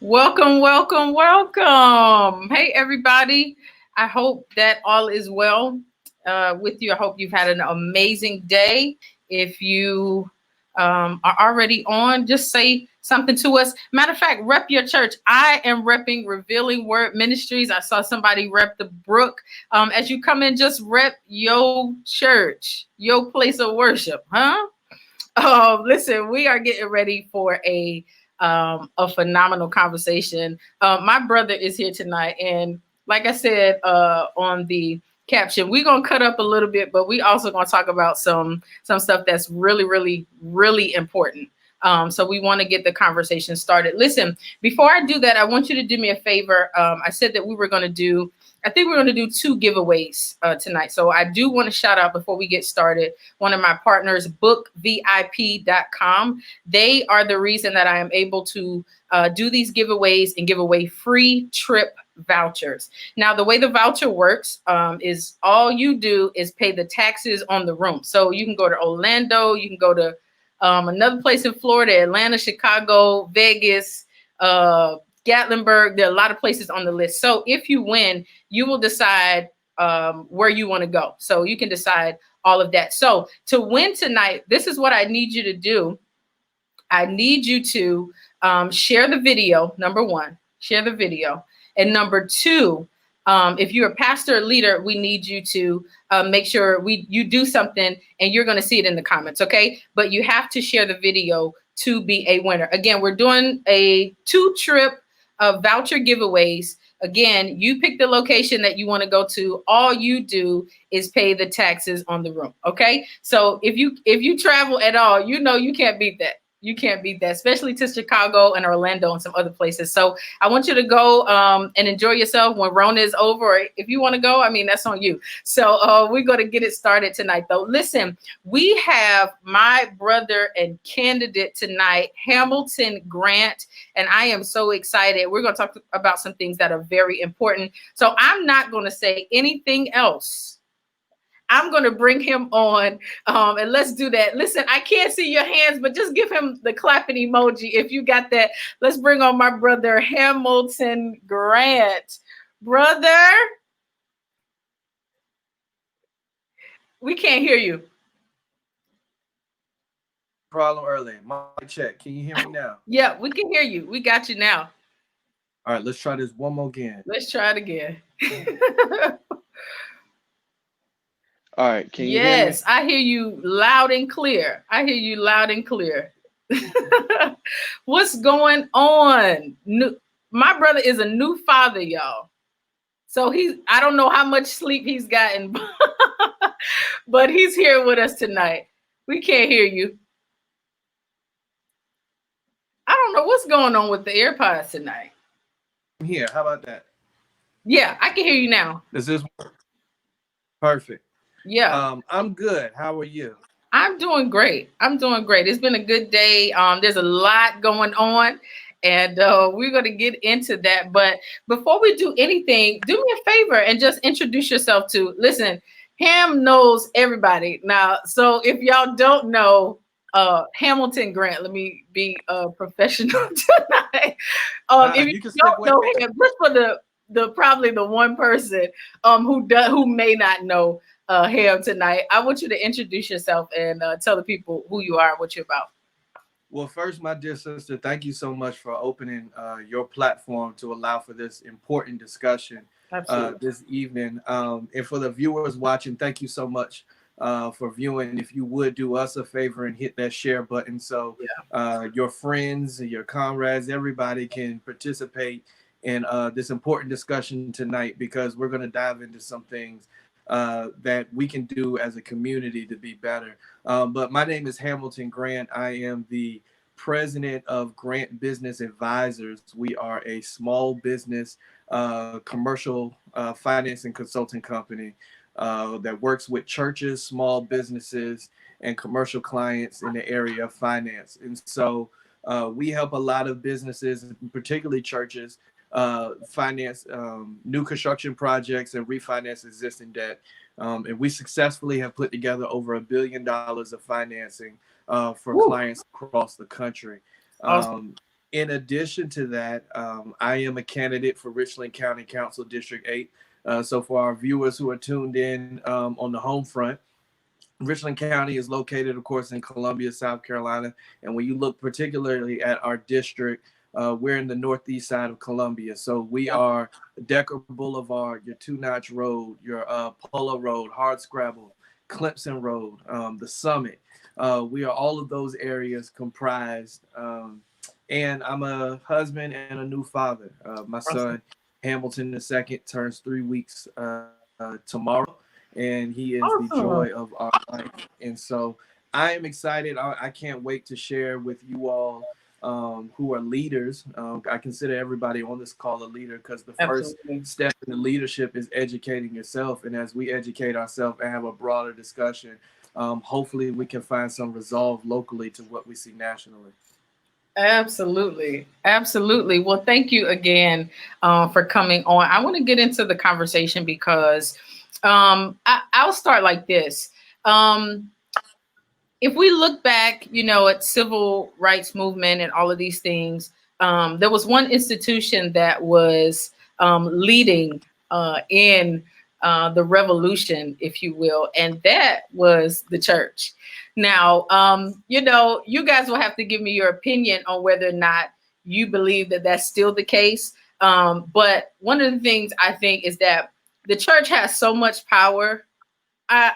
Welcome, welcome, welcome. Hey, everybody. I hope that all is well with you. I hope you've had an amazing day. If you are already on, just say something to us. Matter of fact, rep your church. I am repping Revealing Word Ministries. I saw somebody rep the Brook. As you come in, just rep your church, your place of worship, huh? Listen, we are getting ready for a phenomenal conversation. My brother is here tonight, and like I said on the caption, we're gonna cut up a little bit, but we also gonna talk about some stuff that's really, really, really important. So we want to get the conversation started. Listen, before I do that, I want you to do me a favor. I said that we were going to do, I think we're going to do two giveaways tonight. So I do want to shout out before we get started one of my partners, bookvip.com. They are the reason that I am able to do these giveaways and give away free trip vouchers. Now, the way the voucher works is all you do is pay the taxes on the room. So you can go to Orlando, you can go to another place in Florida, Atlanta, Chicago, Vegas, Gatlinburg. There are a lot of places on the list. So if you win, you will decide where you want to go. So you can decide all of that. So to win tonight, this is what I need you to do. I need you to share the video. Number one, share the video. And number two, if you're a pastor or leader, we need you to make sure you do something, and you're going to see it in the comments, okay? But you have to share the video to be a winner. Again, we're doing a 2-trip voucher giveaways. Again, you pick the location that you want to go to. All you do is pay the taxes on the room, okay? So if you travel at all, you know you can't beat that. You can't beat that, especially to Chicago and Orlando and some other places. So I want you to go and enjoy yourself when Rona is over. Or if you want to go, I mean, that's on you. So we're going to get it started tonight, though. Listen, we have my brother and candidate tonight, Hamilton Grant, and I am so excited. We're going to talk about some things that are very important. So I'm not going to say anything else. I'm going to bring him on and let's do that. Listen, I can't see your hands, but just give him the clapping emoji if you got that. Let's bring on my brother, Hamilton Grant. Brother, we can't hear you. Problem earlier. Mic check. Can you hear me now? Yeah, we can hear you. We got you now. All right, let's try this one more again. Let's try it again. All right, can you hear me? Yes, I hear you loud and clear. I hear you loud and clear. What's going on? My brother is a new father, y'all. So I don't know how much sleep he's gotten, but he's here with us tonight. We can't hear you. I don't know what's going on with the AirPods tonight. I'm here. How about that? Yeah, I can hear you now. Does this work? Perfect. Yeah. I'm good. How are you? I'm doing great. It's been a good day. There's a lot going on, and we're going to get into that. But before we do anything, do me a favor and just introduce yourself to, listen, Ham knows everybody now. So if y'all don't know Hamilton Grant, let me be professional tonight. If you don't know him, just for the probably the one person who may not know Ham tonight, I want you to introduce yourself and tell the people who you are and what you're about. Well, first, my dear sister, thank you so much for opening your platform to allow for this important discussion this evening. And for the viewers watching, thank you so much for viewing. If you would do us a favor and hit that share button so your friends, your comrades, everybody can participate in this important discussion tonight, because we're going to dive into some things that we can do as a community to be better. But my name is Hamilton Grant. I am the president of Grant Business Advisors. We are a small business commercial finance and consulting company that works with churches, small businesses, and commercial clients in the area of finance. And so we help a lot of businesses, particularly churches, finance new construction projects and refinance existing debt. And we successfully have put together over $1 billion of financing for clients across the country. Awesome. In addition to that, I am a candidate for Richland County Council District 8. So for our viewers who are tuned in on the home front, Richland County is located, of course, in Columbia, South Carolina. And when you look particularly at our district, we're in the northeast side of Columbia. So we are Decker Boulevard, your Two Notch Road, your Polo Road, Hardscrabble, Clemson Road, the Summit. We are all of those areas comprised. And I'm a husband and a new father. My son, Hamilton II, turns 3 weeks tomorrow. And he is the joy of our life. And so I am excited. I can't wait to share with you all who are leaders. I consider everybody on this call a leader because the first step in the leadership is educating yourself. And as we educate ourselves and have a broader discussion, hopefully we can find some resolve locally to what we see nationally. Absolutely. Absolutely. Well, thank you again for coming on. I want to get into the conversation because I'll start like this. If we look back, at civil rights movement and all of these things, there was one institution that was leading in the revolution, if you will, and that was the church. Now, you guys will have to give me your opinion on whether or not you believe that that's still the case. But one of the things I think is that the church has so much power. I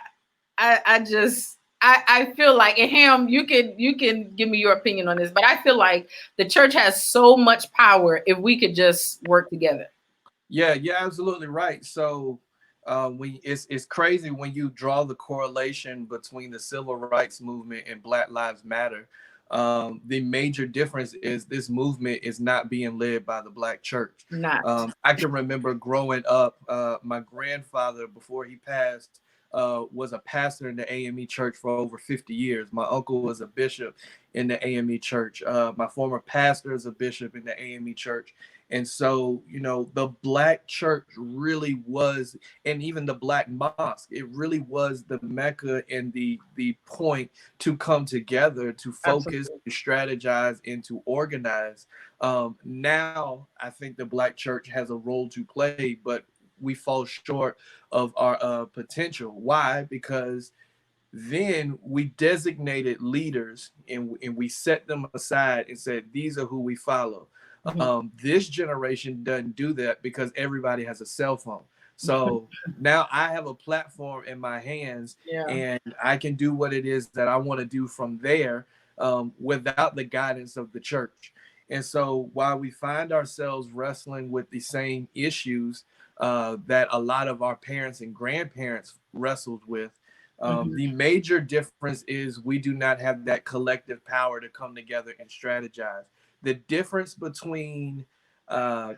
feel like, and Ham, you can give me your opinion on this, but I feel like the church has so much power if we could just work together. Yeah, you're absolutely right. So it's crazy when you draw the correlation between the civil rights movement and Black Lives Matter. The major difference is this movement is not being led by the Black church. I can remember growing up, my grandfather, before he passed, was a pastor in the AME church for over 50 years. My uncle was a bishop in the AME church. My former pastor is a bishop in the AME church. And so, the Black church really was, and even the Black mosque, it really was the Mecca and the point to come together, to focus, to strategize, and to organize. Now, I think the Black church has a role to play, but we fall short of our potential. Why? Because then we designated leaders and we set them aside and said, these are who we follow. This generation doesn't do that because everybody has a cell phone. So now I have a platform in my hands and I can do what it is that I want to do from there without the guidance of the church. And so while we find ourselves wrestling with the same issues that a lot of our parents and grandparents wrestled with, the major difference is we do not have that collective power to come together and strategize. The difference between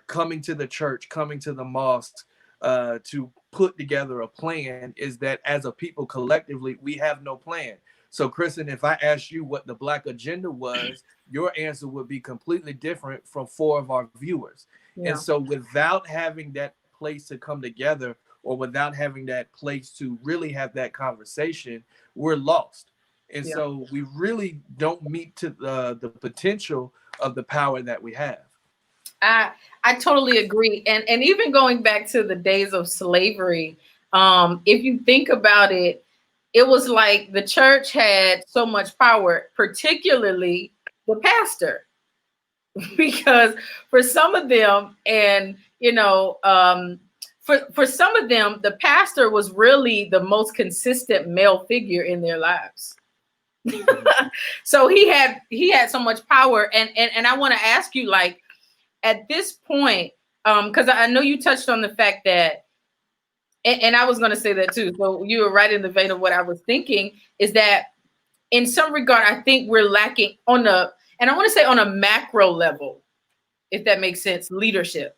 coming to the church, coming to the mosque to put together a plan is that as a people collectively, we have no plan. So, Kristen, if I asked you what the Black agenda was, your answer would be completely different from 4 of our viewers. And so without having that place to come together, or without having that place to really have that conversation, we're lost. And so we really don't meet to the potential of the power that we have. I totally agree. And even going back to the days of slavery, if you think about it, it was like the church had so much power, particularly the pastor, because for some of them, and for some of them, the pastor was really the most consistent male figure in their lives. So he had so much power, and I want to ask you, like, at this point, because I know you touched on the fact that, and I was going to say that too. So you were right in the vein of what I was thinking, is that in some regard, I think we're lacking and I want to say on a macro level, if that makes sense, leadership.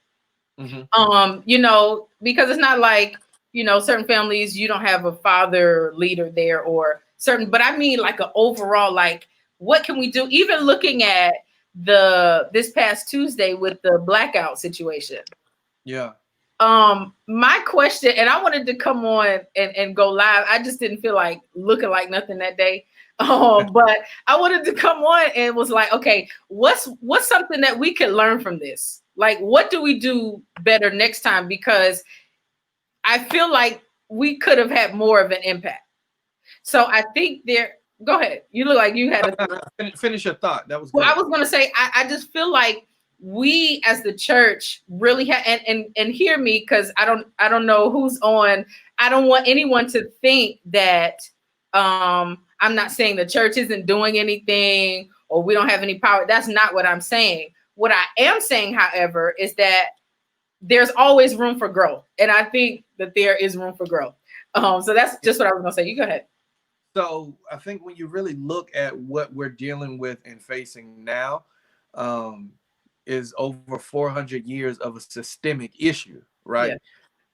Because it's not like, certain families, you don't have a father leader there or certain, but I mean like an overall, like, what can we do? Even looking at this past Tuesday with the blackout situation. Yeah. My question, and I wanted to come on and go live. I just didn't feel like looking like nothing that day. But I wanted to come on and was like, okay, what's something that we could learn from this? Like, what do we do better next time? Because I feel like we could have had more of an impact. So I think go ahead. You look like you had finish your thought. That was well, good. I was going to say, I just feel like we as the church really have, and hear me, because I don't know who's on. I don't want anyone to think that I'm not saying the church isn't doing anything or we don't have any power. That's not what I'm saying. What I am saying, however, is that there's always room for growth. And I think that there is room for growth. So that's just what I was going to say. You go ahead. So I think when you really look at what we're dealing with and facing now, is over 400 years of a systemic issue, right? Yeah.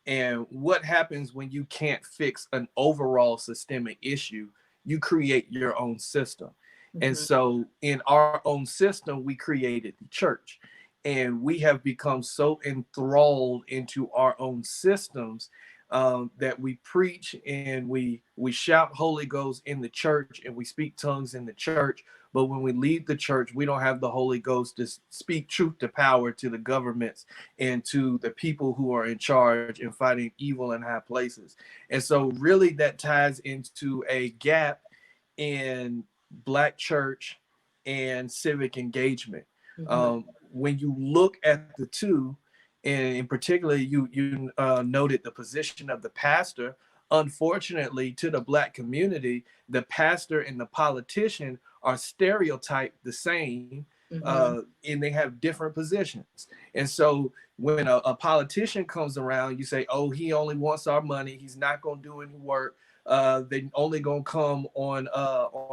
And what happens when you can't fix an overall systemic issue? You create your own system. Mm-hmm. And so in our own system, we created the church. And we have become so enthralled into our own systems that we preach and we shout Holy Ghost in the church and we speak tongues in the church. But when we leave the church, we don't have the Holy Ghost to speak truth to power to the governments and to the people who are in charge and fighting evil in high places. And so really that ties into a gap in Black church and civic engagement. Mm-hmm. When you look at the two, and in particular, you noted the position of the pastor. Unfortunately, to the Black community, the pastor and the politician are stereotyped the same, mm-hmm. And they have different positions. And so when a politician comes around, you say, oh, he only wants our money. He's not going to do any work. They only going to come on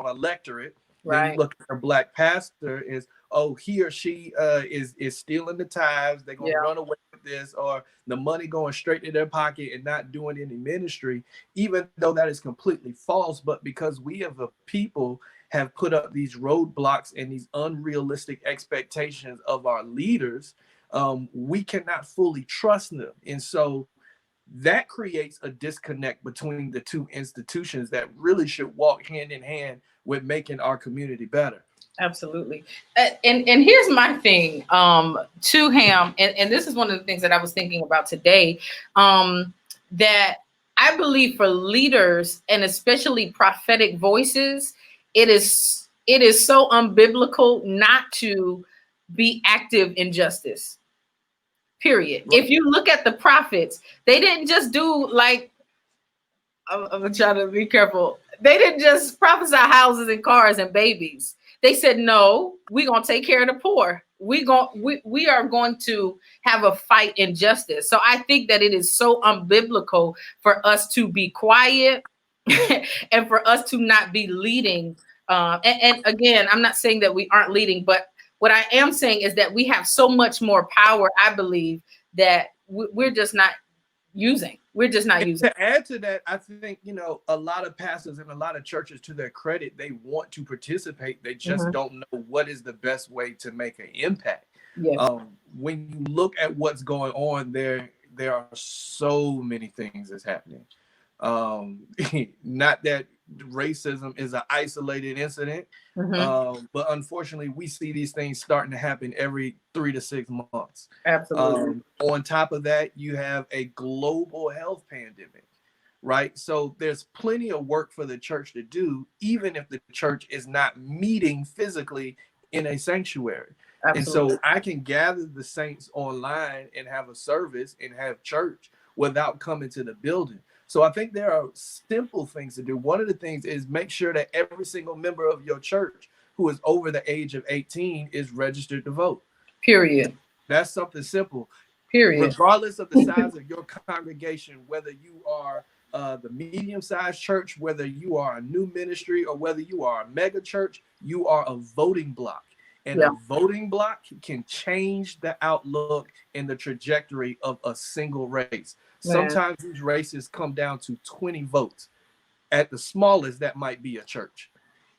electorate. Right. Then you look at a Black pastor is, oh, he or she is stealing the tithes. They're going to run away with this, or the money going straight to their pocket and not doing any ministry, even though that is completely false. But because we as a people have put up these roadblocks and these unrealistic expectations of our leaders, we cannot fully trust them. And so that creates a disconnect between the two institutions that really should walk hand in hand with making our community better. Absolutely. And here's my thing, to Ham, and this is one of the things that I was thinking about today, that I believe for leaders and especially prophetic voices, it is so unbiblical not to be active in justice. Period. Right. If you look at the prophets, they didn't just do like, I'm trying to be careful. They didn't just prophesy houses and cars and babies. They said, no, we're going to take care of the poor. We are going to have a fight in justice. So I think that it is so unbiblical for us to be quiet and for us to not be leading. And again, I'm not saying that we aren't leading, but what I am saying is that we have so much more power, I believe, that we're just not using. We're just not using. To add to that, I think, a lot of pastors and a lot of churches, to their credit, they want to participate. They just mm-hmm. don't know what is the best way to make an impact. Yes. When you look at what's going on, there are so many things that's happening. Not that racism is an isolated incident, mm-hmm. But unfortunately, we see these things starting to happen every 3 to 6 months. Absolutely. On top of that, you have a global health pandemic, right? So there's plenty of work for the church to do, even if the church is not meeting physically in a sanctuary. Absolutely. And so I can gather the saints online and have a service and have church without coming to the building. So I think there are simple things to do. One of the things is make sure that every single member of your church who is over the age of 18 is registered to vote. Period. That's something simple. Period. Regardless of the size of your congregation, whether you are the medium-sized church, whether you are a new ministry, or whether you are a mega church, you are a voting block. And a voting block can change the outlook and the trajectory of a single race. Sometimes these races come down to 20 votes. At the smallest, that might be a church.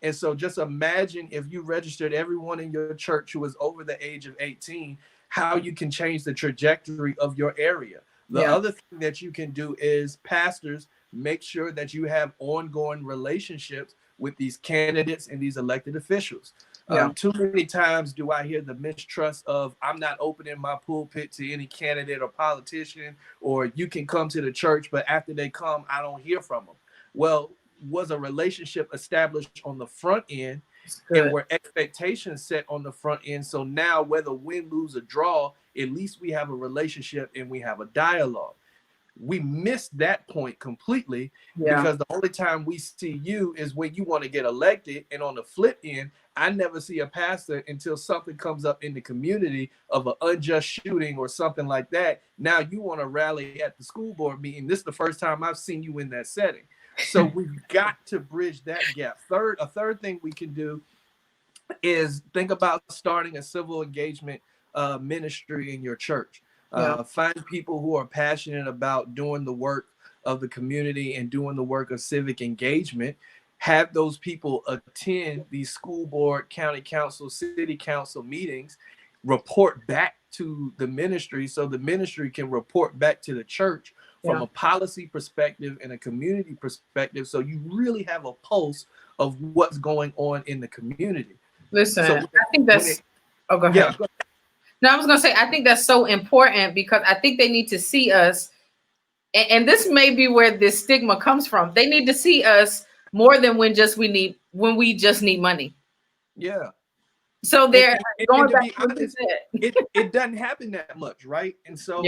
And so just imagine if you registered everyone in your church who is over the age of 18, how you can change the trajectory of your area. The other thing that you can do is, pastors, make sure that you have ongoing relationships with these candidates and these elected officials. Too many times do I hear the mistrust of, I'm not opening my pulpit to any candidate or politician, or you can come to the church, but after they come, I don't hear from them. Well, was a relationship established on the front end, and were expectations set on the front end? So now, whether win, lose, or draw, at least we have a relationship and we have a dialogue. We missed that point completely, because the only time we see you is when you want to get elected. And on the flip end, I never see a pastor until something comes up in the community of an unjust shooting or something like that. Now you want to rally at the school board meeting. This is the first time I've seen you in that setting. So we've got to bridge that gap. A third thing we can do is think about starting a civil engagement ministry in your church. Find people who are passionate about doing the work of the community and doing the work of civic engagement. Have those people attend these school board, county council, city council meetings, report back to the ministry, so the ministry can report back to the church from a policy perspective and a community perspective. So you really have a pulse of what's going on in the community. Listen, I think that's, go ahead. Yeah, go ahead. No, I was going to say, I think that's so important, because I think they need to see us. And this may be where this stigma comes from. They need to see us more than when we just need money. Yeah. So they're going back to what you said. It doesn't happen that much, right? And so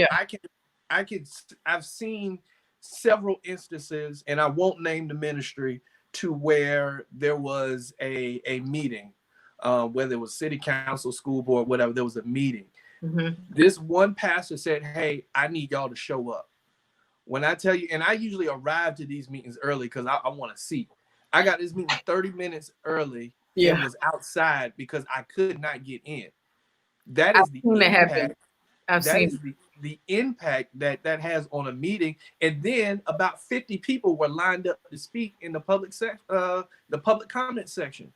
I've seen several instances, and I won't name the ministry, to where there was a meeting, whether it was city council, school board, whatever, there was a meeting. This one pastor said, hey, I need y'all to show up. When I tell you, and I usually arrive to these meetings early because I want to see. I got this meeting 30 minutes early and was outside because I could not get in. That is the impact. That is the impact that has on a meeting. And then about 50 people were lined up to speak in the public comment section.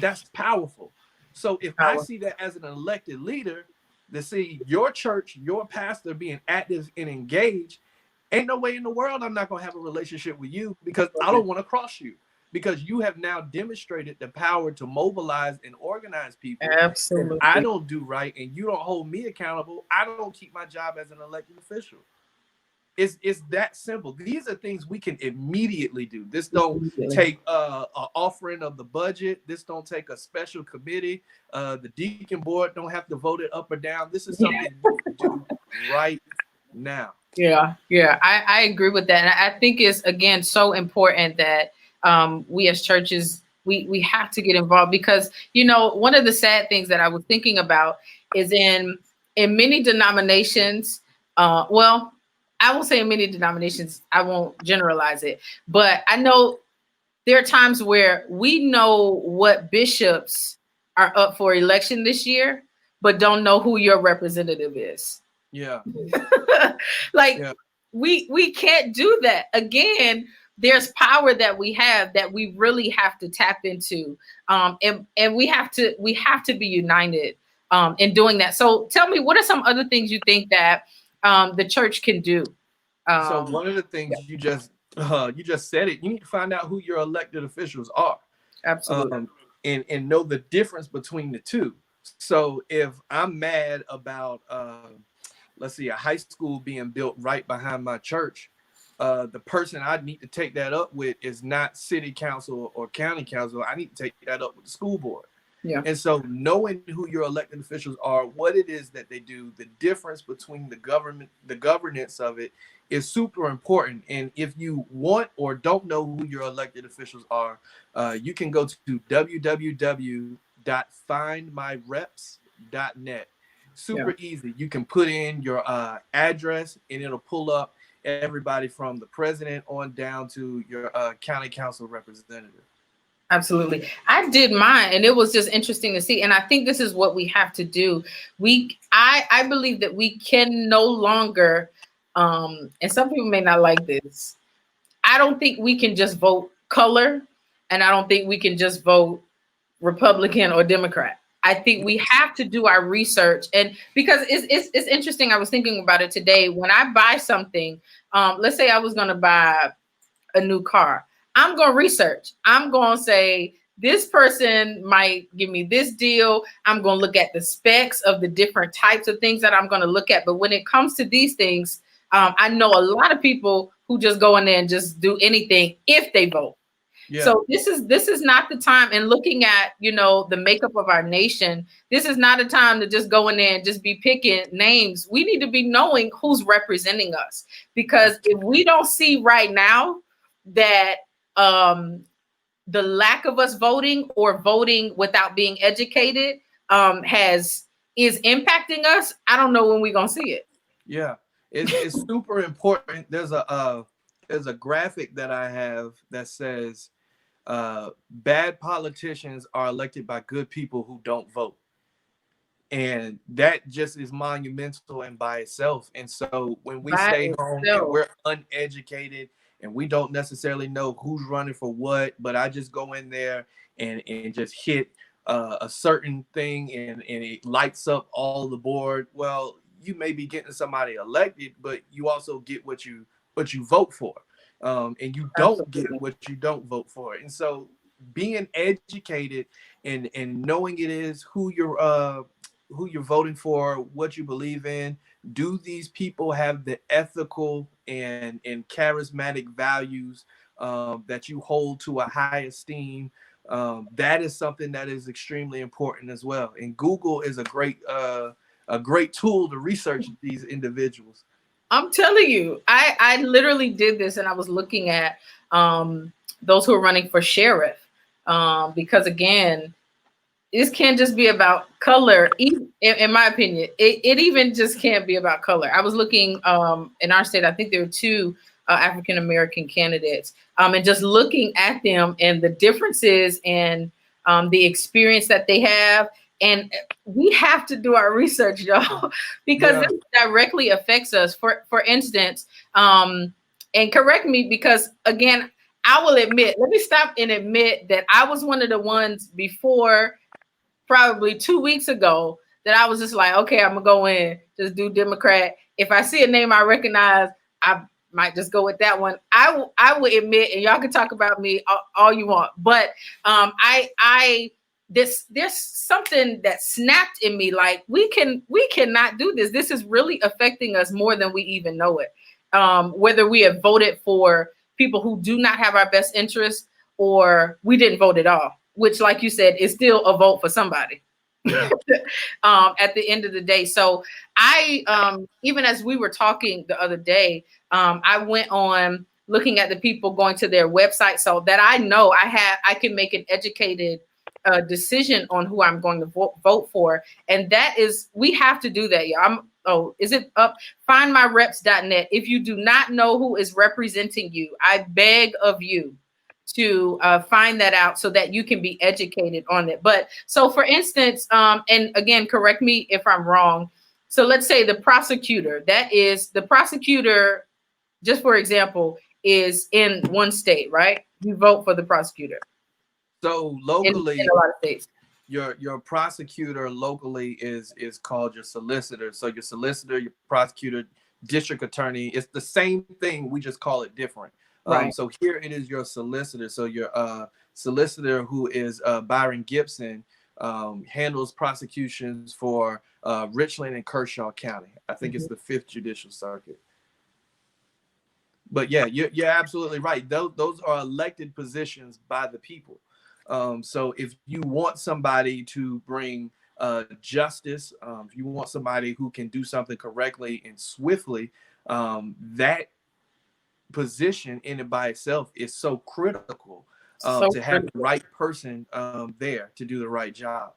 That's powerful. So if I see that as an elected leader, to see your church, your pastor being active and engaged, ain't no way in the world I'm not going to have a relationship with you, because I don't want to cross you, because you have now demonstrated the power to mobilize and organize people. Absolutely. If I don't do right and you don't hold me accountable, I don't keep my job as an elected official. It's that simple. These are things we can immediately do. This don't take an offering of the budget. This don't take a special committee. The deacon board don't have to vote it up or down. This is something we can do right now. Yeah, I agree with that. And I think it's, again, so important that we as churches, we have to get involved, because, one of the sad things that I was thinking about is in many denominations, well, I won't say in many denominations, I won't generalize it, but I know there are times where we know what bishops are up for election this year, but don't know who your representative is. Yeah. We can't do that. Again, there's power that we have that we really have to tap into. And we have to be united in doing that. So tell me, what are some other things you think that the church can do? So one of the things you just said it, you need to find out who your elected officials are. Absolutely. And know the difference between the two. So if I'm mad about, let's see, a high school being built right behind my church, the person I need to take that up with is not city council or county council. I need to take that up with the school board. Yeah. And so knowing who your elected officials are, what it is that they do, the difference between the governance of it is super important. And if you want or don't know who your elected officials are, you can go to www.findmyreps.net. Super easy. You can put in your address and it'll pull up everybody from the president on down to your county council representative. Absolutely. I did mine, and it was just interesting to see. And I think this is what we have to do. I believe that we can no longer, and some people may not like this, I don't think we can just vote color, and I don't think we can just vote Republican or Democrat. I think we have to do our research, and because it's interesting. I was thinking about it today. When I buy something, let's say I was going to buy a new car, I'm going to research. I'm going to say, this person might give me this deal. I'm going to look at the specs of the different types of things that I'm going to look at. But when it comes to these things, I know a lot of people who just go in there and just do anything if they vote. Yeah. So this is not the time. And looking at, you know, the makeup of our nation, this is not a time to just go in there and just be picking names. We need to be knowing who's representing us, because if we don't see right now that the lack of us voting or voting without being educated is impacting us, I don't know when we're gonna see it. Yeah, it's super important. There's a graphic that I have that says bad politicians are elected by good people who don't vote. And that just is monumental and by itself. And so when we stay home and we're uneducated and we don't necessarily know who's running for what, but I just go in there and just hit a certain thing and it lights up all the board. Well, you may be getting somebody elected, but you also get what you vote for. And you don't get what you don't vote for. And so being educated and knowing it is who you're voting for, what you believe in, do these people have the ethical and charismatic values that you hold to a high esteem? That is something that is extremely important as well. And Google is a great tool to research these individuals. I'm telling you, I literally did this, and I was looking at those who are running for sheriff, because again, this can't just be about color. In my opinion, it even just can't be about color. I was looking in our state. I think there were 2 African American candidates, and just looking at them and the differences and the experience that they have. And we have to do our research, y'all, because this directly affects us. For instance, and correct me, because again, I will admit, let me stop and admit that I was one of the ones before, probably 2 weeks ago, that I was just like, okay, I'm gonna go in, just do Democrat. If I see a name I recognize, I might just go with that one. I will admit, and y'all can talk about me all you want, but there's something that snapped in me, like we cannot do this. This is really affecting us more than we even know it. Whether we have voted for people who do not have our best interests, or we didn't vote at all, which, like you said, is still a vote for somebody. At the end of the day. So I even as we were talking the other day, I went on looking at the people going to their website, so that I know I can make an educated decision on who I'm going to vote for. And that is, we have to do that. Yeah. Is it up? Findmyreps.net. If you do not know who is representing you, I beg of you to find that out so that you can be educated on it. But so for instance, and again, correct me if I'm wrong. So let's say the prosecutor, just for example, is in one state, right? You vote for the prosecutor. So locally, in a lot of states, your prosecutor locally is called your solicitor. So your solicitor, your prosecutor, district attorney, it's the same thing. We just call it different. Right. So here it is your solicitor. So your solicitor, who is Byron Gibson, handles prosecutions for Richland and Kershaw County. I think it's the 5th Judicial Circuit. But yeah, you're absolutely right. Those are elected positions by the people. So if you want somebody to bring justice, if you want somebody who can do something correctly and swiftly, that position in and by itself is so critical to have the right person there to do the right job.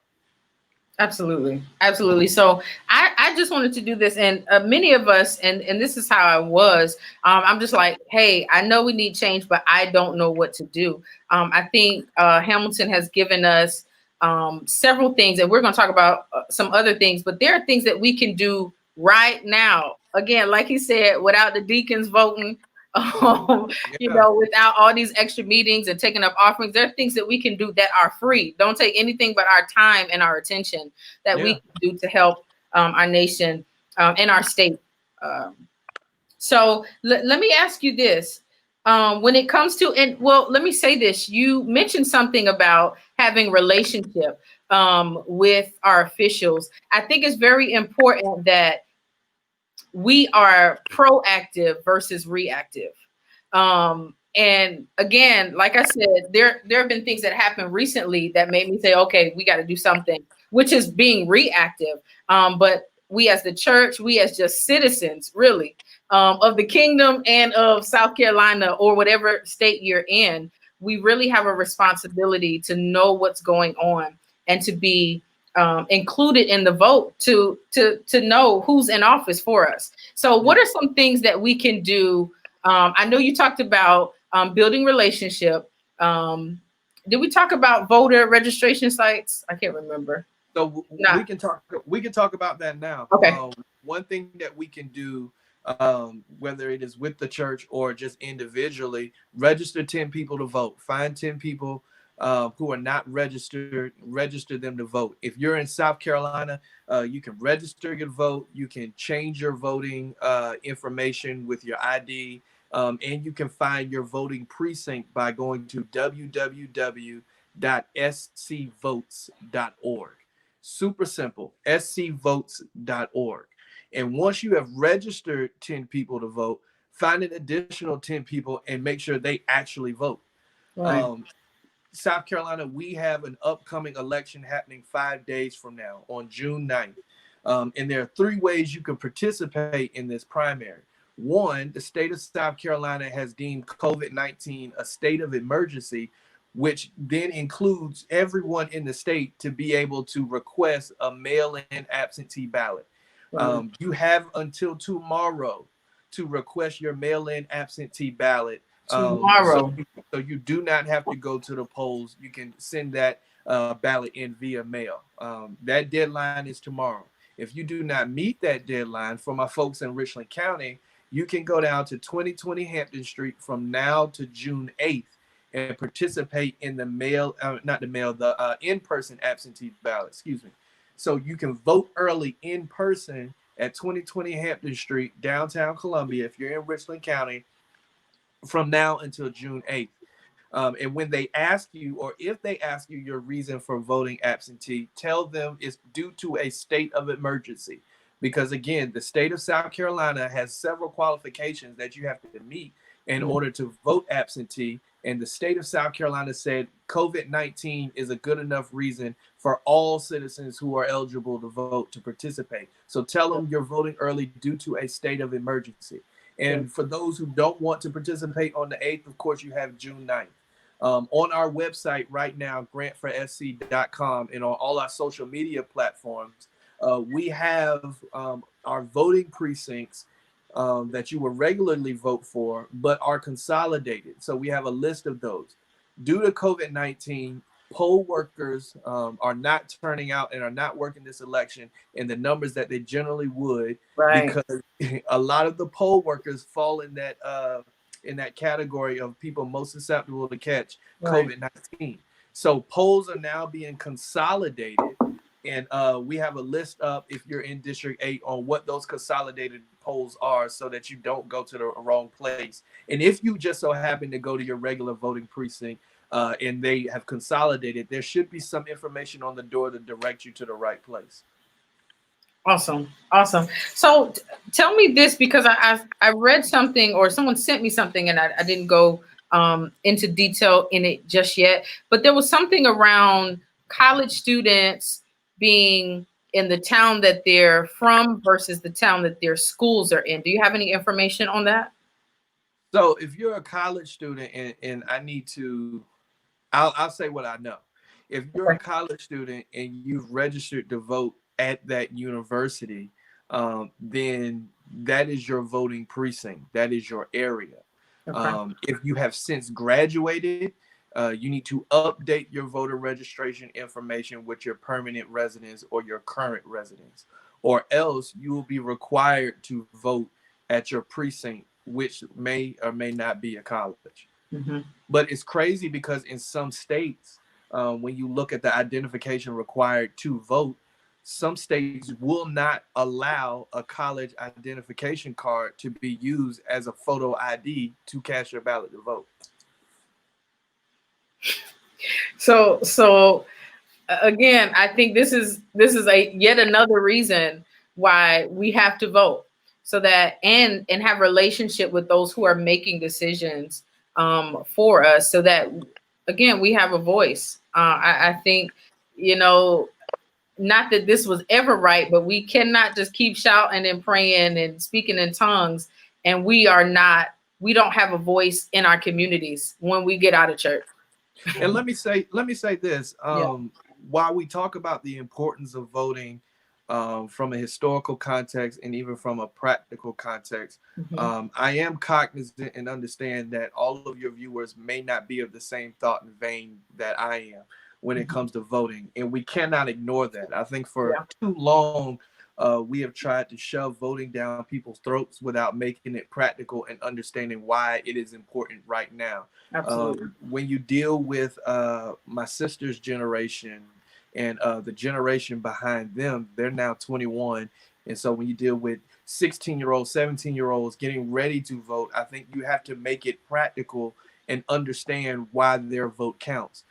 Absolutely. Absolutely. So I just wanted to do this, and many of us, and this is how I was, I'm just like, hey, I know we need change, but I don't know what to do. I think Hamilton has given us several things, and we're going to talk about some other things, but there are things that we can do right now. Again, like he said, without the deacons voting, Yeah. Without all these extra meetings and taking up offerings. There are things that we can do that are free. Don't take anything but our time and our attention that we Yeah. can do to help our nation and our state. Um, so let me ask you this. When it comes to, and well, let me say this. You mentioned something about having relationship with our officials. I think it's very important that we are proactive versus reactive. And again, like I said, there have been things that happened recently that made me say, okay, we got to do something, which is being reactive. But we as the church, we as just citizens, really, of the kingdom and of South Carolina or whatever state you're in, we really have a responsibility to know what's going on and to be included in the vote to know who's in office for us. So, what are some things that we can do? I know you talked about building relationship. Did we talk about voter registration sites? I can't remember. So Nah. we can talk about that now. Okay. One thing that we can do, whether it is with the church or just individually, register 10 people to vote. Find 10 people who are not registered, register them to vote. If you're in South Carolina, you can register your vote. You can change your voting information with your ID, and you can find your voting precinct by going to www.scvotes.org. Super simple, scvotes.org. And once you have registered 10 people to vote, find an additional 10 people and make sure they actually vote. Right. South Carolina, we have an upcoming election happening 5 days from now on June 9th. And there are 3 ways you can participate in this primary. One, the state of South Carolina has deemed COVID-19 a state of emergency, which then includes everyone in the state to be able to request a mail-in absentee ballot. You have until tomorrow to request your mail-in absentee ballot. Tomorrow. So you do not have to go to the polls. You can send that ballot in via mail. That deadline is tomorrow. If you do not meet that deadline, for my folks in Richland County, you can go down to 2020 Hampton Street from now to June 8th and participate in the the in-person absentee ballot, excuse me. So you can vote early in person at 2020 Hampton Street, downtown Columbia, if you're in Richland County, from now until June 8th. And when they ask you, or if they ask you your reason for voting absentee, tell them it's due to a state of emergency. Because again, the state of South Carolina has several qualifications that you have to meet in order to vote absentee. And the state of South Carolina said COVID-19 is a good enough reason for all citizens who are eligible to vote to participate. So tell them you're voting early due to a state of emergency. And for those who don't want to participate on the 8th, of course, you have June 9th. On our website right now, grantforsc.com, and on all our social media platforms, we have our voting precincts that you will regularly vote for, but are consolidated. So we have a list of those. Due to COVID-19, poll workers are not turning out and are not working this election in the numbers that they generally would, because a lot of the poll workers fall in that category of people most susceptible to catch COVID-19. So polls are now being consolidated, and we have a list up, if you're in District 8, on what those consolidated polls are so that you don't go to the wrong place. And if you just so happen to go to your regular voting precinct and they have consolidated, there should be some information on the door to direct you to the right place. Awesome. So tell me this, because I read something, or someone sent me something, and I didn't go into detail in it just yet, but there was something around college students being in the town that they're from versus the town that their schools are in. Do you have any information on that? So if you're a college student, and I'll say what I know. If you're a college student and you've registered to vote at that university, then that is your voting precinct. That is your area. If you have since graduated, you need to update your voter registration information with your permanent residence or your current residence, or else you will be required to vote at your precinct which may or may not be a college. Mm-hmm. But it's crazy because in some states, when you look at the identification required to vote, some states will not allow a college identification card to be used as a photo ID to cast your ballot to vote. So again, I think this is a yet another reason why we have to vote, so that and have relationship with those who are making decisions for us, so that again we have a voice. I think, you know, not that this was ever right, but we cannot just keep shouting and praying and speaking in tongues, and we don't have a voice in our communities when we get out of church. And let me say this. Yeah. While we talk about the importance of voting from a historical context and even from a practical context, I am cognizant and understand that all of your viewers may not be of the same thought and vein that I am when it comes to voting. And we cannot ignore that. I think for too long, we have tried to shove voting down people's throats without making it practical and understanding why it is important right now. Absolutely. When you deal with my sister's generation and the generation behind them, they're now 21. And so when you deal with 16-year-olds, 17-year-olds getting ready to vote, I think you have to make it practical and understand why their vote counts.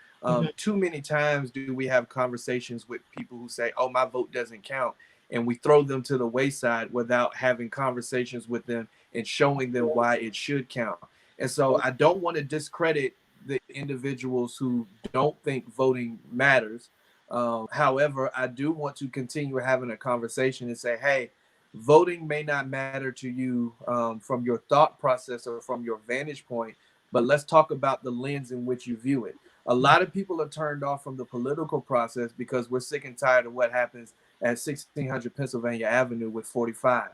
Too many times do we have conversations with people who say, oh, my vote doesn't count, and we throw them to the wayside without having conversations with them and showing them why it should count. And so I don't want to discredit the individuals who don't think voting matters. However, I do want to continue having a conversation and say, hey, voting may not matter to you from your thought process or from your vantage point, but let's talk about the lens in which you view it. A lot of people are turned off from the political process because we're sick and tired of what happens at 1600 Pennsylvania Avenue with 45.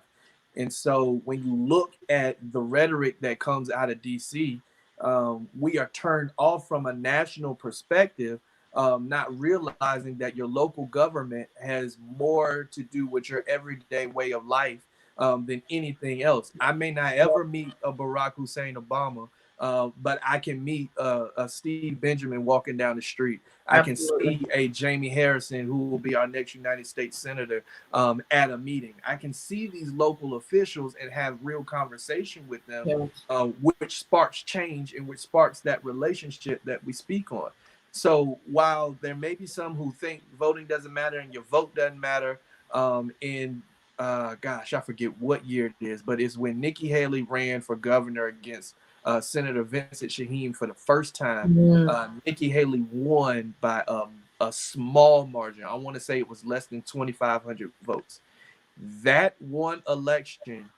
And so when you look at the rhetoric that comes out of DC, we are turned off from a national perspective, not realizing that your local government has more to do with your everyday way of life than anything else. I may not ever meet a Barack Hussein Obama, but I can meet a Steve Benjamin walking down the street. I can see a Jamie Harrison, who will be our next United States Senator, at a meeting. I can see these local officials and have real conversation with them, which sparks change and which sparks that relationship that we speak on. So while there may be some who think voting doesn't matter and your vote doesn't matter, gosh, I forget what year it is, but it's when Nikki Haley ran for governor against Senator Vincent Shaheen for the first time. Nikki Haley won by a small margin. I want to say it was less than 2,500 votes. That one election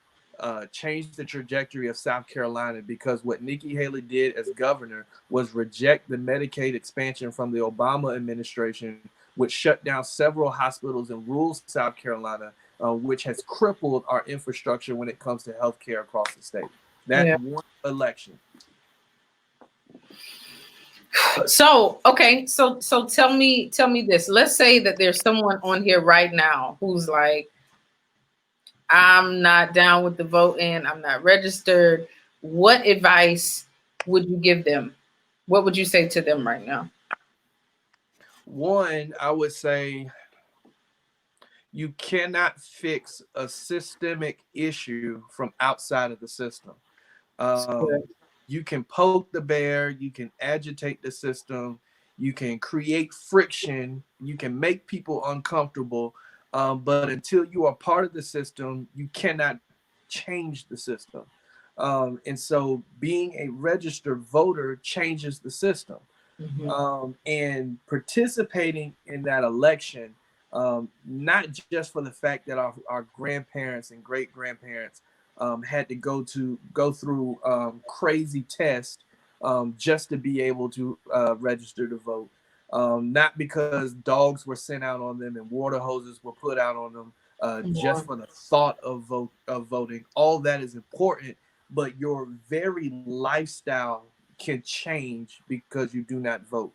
changed the trajectory of South Carolina, because what Nikki Haley did as governor was reject the Medicaid expansion from the Obama administration, which shut down several hospitals in rural South Carolina, which has crippled our infrastructure when it comes to healthcare across the state. That one election. So, okay. So tell me this. Let's say that there's someone on here right now who's like, I'm not down with the voting, I'm not registered. What advice would you give them? What would you say to them right now? One, I would say you cannot fix a systemic issue from outside of the system. You can poke the bear, you can agitate the system, you can create friction, you can make people uncomfortable, but until you are part of the system, you cannot change the system. And so being a registered voter changes the system. And participating in that election, not just for the fact that our grandparents and great grandparents had to go through crazy tests just to be able to register to vote. Not because dogs were sent out on them and water hoses were put out on them, just for the thought of voting. All that is important, but your very lifestyle can change because you do not vote.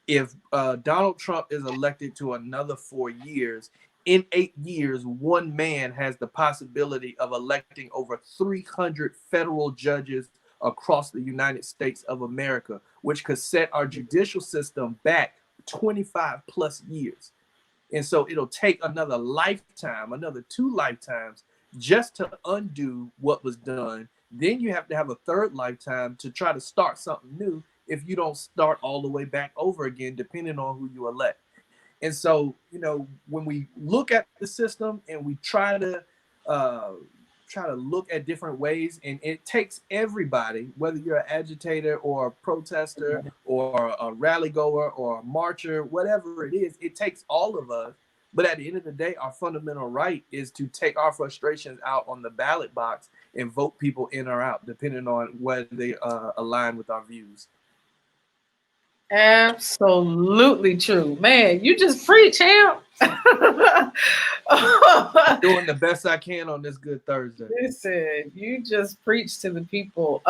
If Donald Trump is elected to another 4 years, In 8 years, one man has the possibility of electing over 300 federal judges across the United States of America, which could set our judicial system back 25 plus years. And so it'll take another lifetime, another 2 lifetimes, just to undo what was done. Then you have to have a third lifetime to try to start something new if you don't start all the way back over again, depending on who you elect. And so, you know, when we look at the system and we try to look at different ways, and it takes everybody, whether you're an agitator or a protester or a rally goer or a marcher, whatever it is, it takes all of us. But at the end of the day, our fundamental right is to take our frustrations out on the ballot box and vote people in or out, depending on whether they align with our views. Absolutely true, man. You just preach, champ. Doing the best I can on this good Thursday. Listen, you just preach to the people.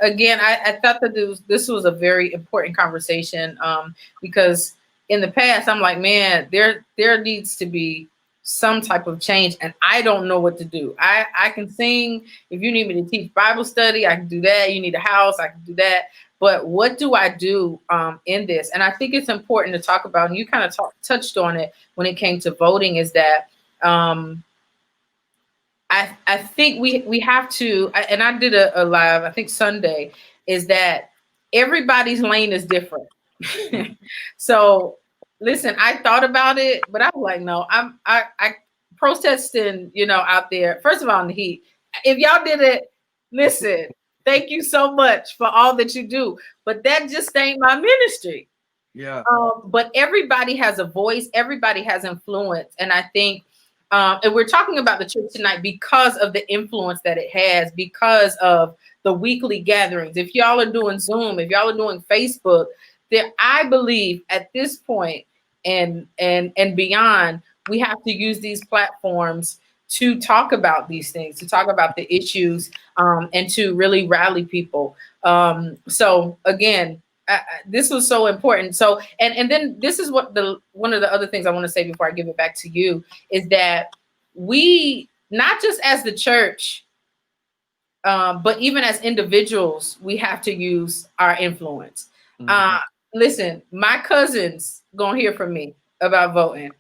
Again, I thought that this was a very important conversation, because in the past, I'm like, man, there needs to be some type of change, and I don't know what to do. I can sing. If you need me to teach Bible study, I can do that. You need a house, I can do that. But what do I do in this? And I think it's important to talk about, and you kind of touched on it when it came to voting, is that I think we have to, and I did a live, I think Sunday, is that everybody's lane is different. So listen, I thought about it, but I was like, no, I protesting, you know, out there. First of all, in the heat. If y'all did it, listen, thank you so much for all that you do. But that just ain't my ministry. Yeah. But everybody has a voice. Everybody has influence. And I think, and we're talking about the church tonight because of the influence that it has, because of the weekly gatherings. If y'all are doing Zoom, if y'all are doing Facebook, there, I believe at this point and beyond, we have to use these platforms to talk about these things, to talk about the issues, and to really rally people. So again, this was so important. So, and then this is what one of the other things I want to say before I give it back to you is that we, not just as the church, but even as individuals, we have to use our influence. Mm-hmm. Listen, my cousins gonna hear from me about voting.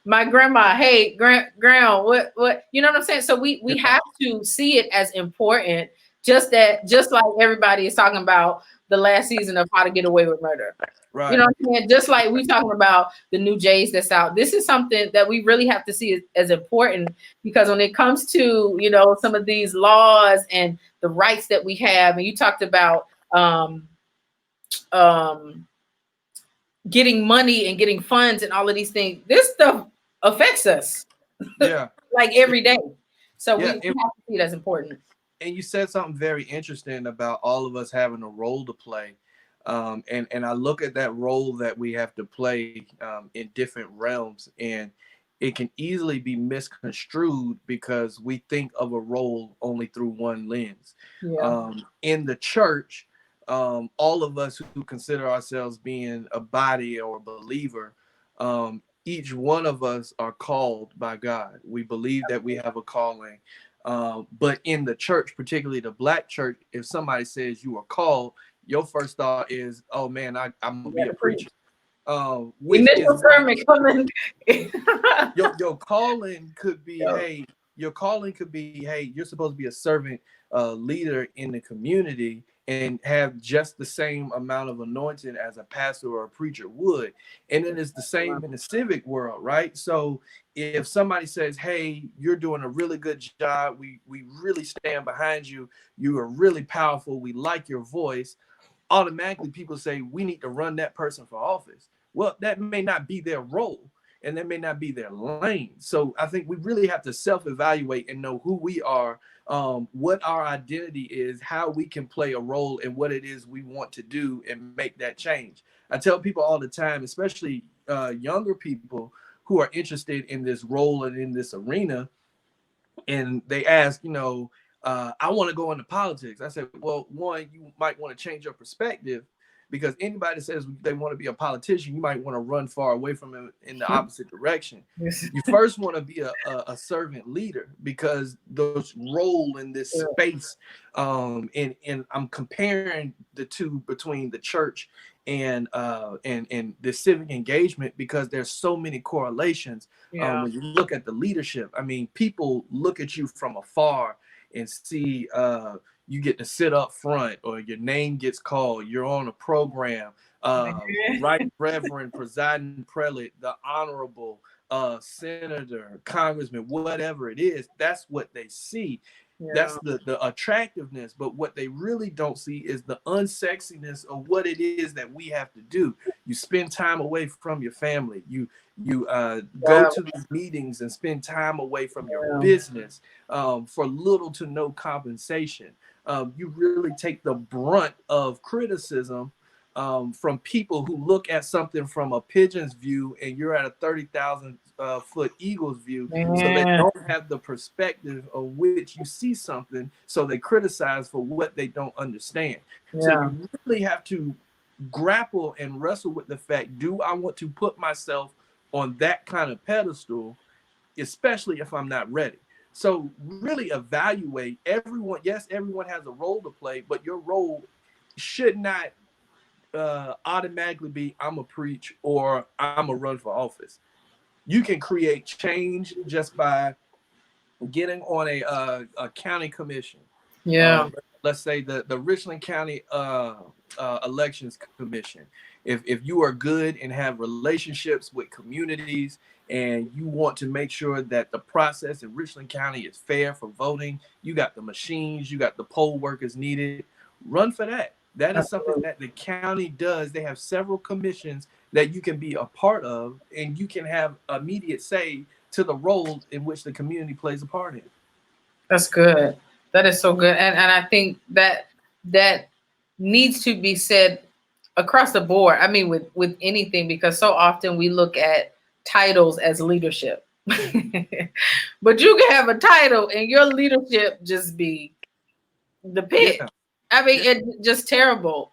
My grandma, hey, grandma, what, you know what I'm saying? So we have to see it as important, just like everybody is talking about the last season of How to Get Away with Murder. Right. You know what I'm saying? Just like we talking about the new Jays that's out. This is something that we really have to see as important, because when it comes to, you know, some of these laws and the rights that we have, and you talked about getting money and getting funds and all of these things, this stuff affects us. Yeah. Like every day. So we have to see it as important. And you said something very interesting about all of us having a role to play. And I look at that role that we have to play in different realms, and it can easily be misconstrued because we think of a role only through one lens. Yeah. In the church, all of us who consider ourselves being a body or a believer, each one of us are called by God. We believe that we have a calling. But in the church, particularly the Black church, if somebody says you are called, your first thought is, oh man, I'm gonna be a preacher. Initial sermon coming. Your calling could be, hey, you're supposed to be a servant leader in the community and have just the same amount of anointing as a pastor or a preacher would. And then it's the same in the civic world, right? So if somebody says, hey, you're doing a really good job, we really stand behind you, you are really powerful, we like your voice, automatically people say we need to run that person for office. Well, that may not be their role, and that may not be their lane. So I think we really have to self-evaluate and know who we are, what our identity is, how we can play a role in what it is we want to do and make that change. I tell people all the time, especially younger people who are interested in this role and in this arena, and they ask, you know, I want to go into politics. I said, well, one, you might want to change your perspective, because anybody that says they want to be a politician, you might want to run far away from them in the opposite direction. You first want to be a servant leader, because those role in this space, and I'm comparing the two between the church and the civic engagement, because there's so many correlations. When you look at the leadership, I mean, people look at you from afar and see you get to sit up front, or your name gets called, you're on a program, right reverend, presiding prelate, the honorable senator, congressman, whatever it is. That's what they see. That's the attractiveness. But what they really don't see is the unsexiness of what it is that we have to do. You spend time away from your family. You go to these meetings and spend time away from your business for little to no compensation. You really take the brunt of criticism from people who look at something from a pigeon's view, and you're at a 30,000 foot eagle's view. So they don't have the perspective of which you see something, so they criticize for what they don't understand. So you really have to grapple and wrestle with the fact, do I want to put myself on that kind of pedestal, especially if I'm not ready? So really evaluate everyone. Yes, everyone has a role to play, but your role should not automatically be, I'm a preach or I'm a run for office. You can create change just by getting on a county commission. Let's say the Richland County Elections Commission. If you are good and have relationships with communities, and you want to make sure that the process in Richland County is fair for voting, you got the machines, you got the poll workers needed, run for that. That is something that the county does. They have several commissions that you can be a part of, and you can have immediate say to the roles in which the community plays a part in. That's good. That is so good. And I think that needs to be said across the board. I mean, with anything, because so often we look at titles as leadership. But you can have a title and your leadership just be the pit. I mean, it's just terrible.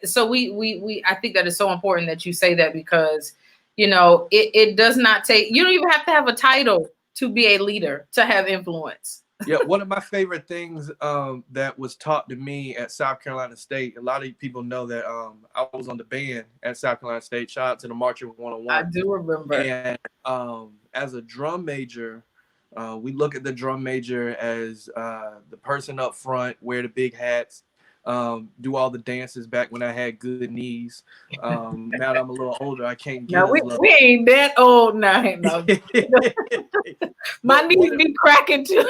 So we I think that is so important that you say that, because, you know, it does not take, you don't even have to have a title to be a leader, to have influence. Yeah, one of my favorite things that was taught to me at South Carolina State, a lot of people know that I was on the band at South Carolina State. Shout out to the Marching 101. I do remember. And as a drum major, we look at the drum major as the person up front, wear the big hats, do all the dances back when I had good knees. Now that I'm a little older, I can't get we ain't that old now. No. My knees be cracking too.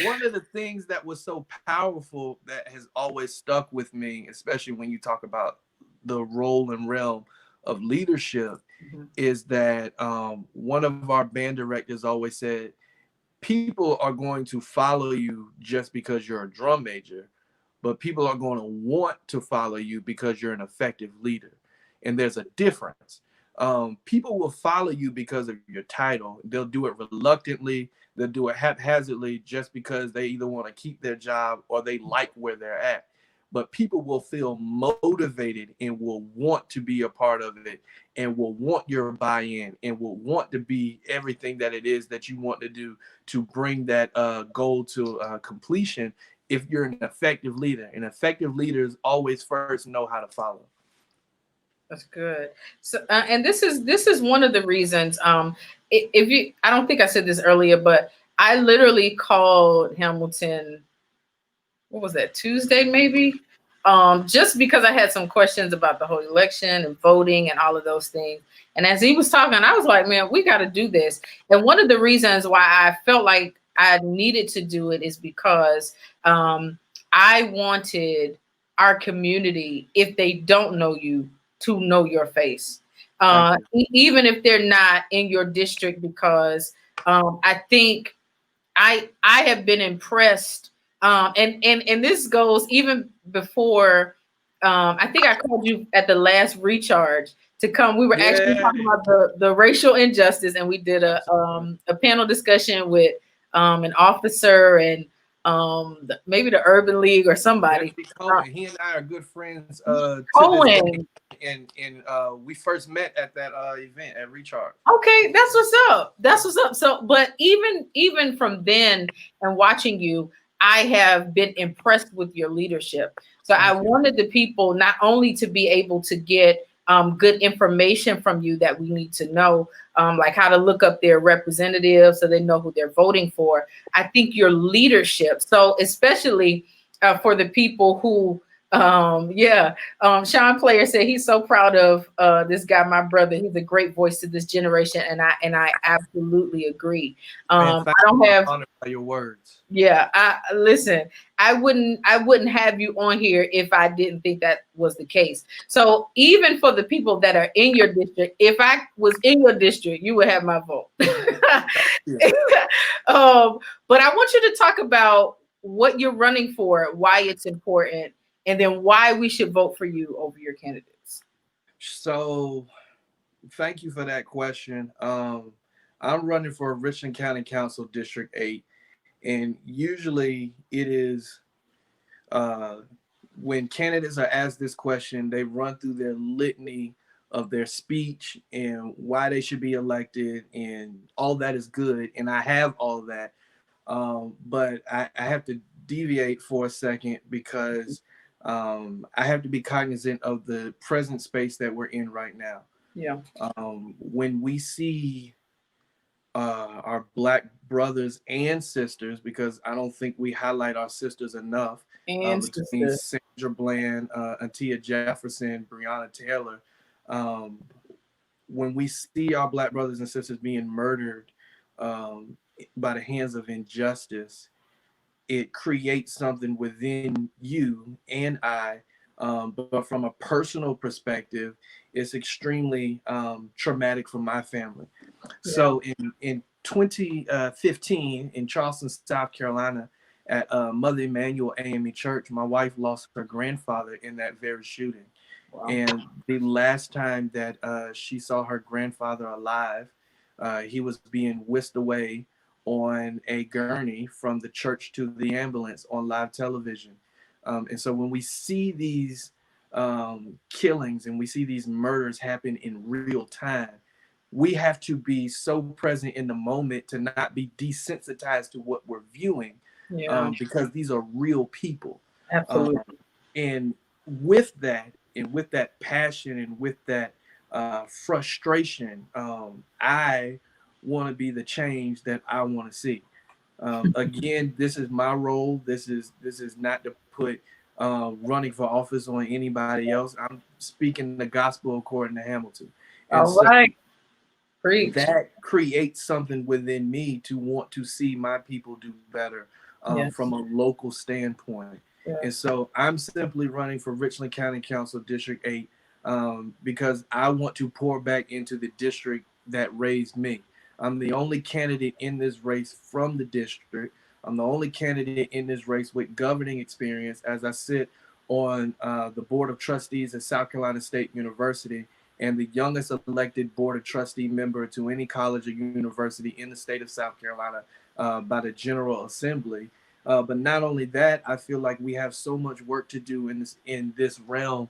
One of the things that was so powerful that has always stuck with me, especially when you talk about the role and realm of leadership, is that one of our band directors always said, people are going to follow you just because you're a drum major, but people are going to want to follow you because you're an effective leader. And there's a difference. People will follow you because of your title. They'll do it reluctantly. They'll do it haphazardly just because they either want to keep their job or they like where they're at. But people will feel motivated and will want to be a part of it, and will want your buy-in, and will want to be everything that it is that you want to do to bring that goal to completion. If you're an effective leader, and effective leaders always first know how to follow. That's good. So, and this is one of the reasons. If you, I don't think I said this earlier, but I literally called Hamilton. What was that, Tuesday maybe? Just because I had some questions about the whole election and voting and all of those things. And as he was talking, I was like, man, we got to do this. And one of the reasons why I felt like I needed to do it is because I wanted our community, if they don't know you, to know your face, even if they're not in your district, because I think I have been impressed. And this goes even before. I think I called you at the last recharge to come. We were actually talking about the racial injustice, and we did a panel discussion with an officer and maybe the Urban League or somebody. He and I are good friends Cohen. and we first met at that event at Recharge. Okay, that's what's up. That's what's up. So, but even from then and watching you, I have been impressed with your leadership. So I wanted the people not only to be able to get good information from you that we need to know, like how to look up their representatives so they know who they're voting for. I think your leadership, so especially for the people who Sean Player said he's so proud of this guy, my brother. He's a great voice to this generation, and I absolutely agree. I don't have honored by your words. Yeah, I listen. I wouldn't have you on here if I didn't think that was the case. So even for the people that are in your district, if I was in your district, you would have my vote. But I want you to talk about what you're running for, why it's important, and then why we should vote for you over your candidates. So thank you for that question. I'm running for Richland County Council District 8. And usually it is when candidates are asked this question, they run through their litany of their speech and why they should be elected, and all that is good. And I have all that. But I have to deviate for a second because I have to be cognizant of the present space that we're in right now. Yeah. When we see our Black brothers and sisters, because I don't think we highlight our sisters enough, between Sandra Bland, Antia Jefferson, Breonna Taylor. When we see our Black brothers and sisters being murdered by the hands of injustice, it creates something within you and I. But from a personal perspective, it's extremely traumatic for my family. Yeah. So in 2015 in Charleston, South Carolina, at Mother Emanuel AME Church, my wife lost her grandfather in that very shooting. Wow. And the last time that she saw her grandfather alive, he was being whisked away on a gurney from the church to the ambulance on live television. And so when we see these killings and we see these murders happen in real time, we have to be so present in the moment to not be desensitized to what we're viewing, because these are real people. Absolutely. And with that passion and with that frustration, I want to be the change that I want to see. Again, this is my role. This is not to put running for office on anybody else. I'm speaking the gospel according to Hamilton. And all right. Preach. That creates something within me to want to see my people do better from a local standpoint. Yeah. And so I'm simply running for Richland County Council District 8 because I want to pour back into the district that raised me. I'm the only candidate in this race from the district. I'm the only candidate in this race with governing experience, as I sit on the Board of Trustees at South Carolina State University, and the youngest elected Board of Trustee member to any college or university in the state of South Carolina by the General Assembly. But not only that, I feel like we have so much work to do in this realm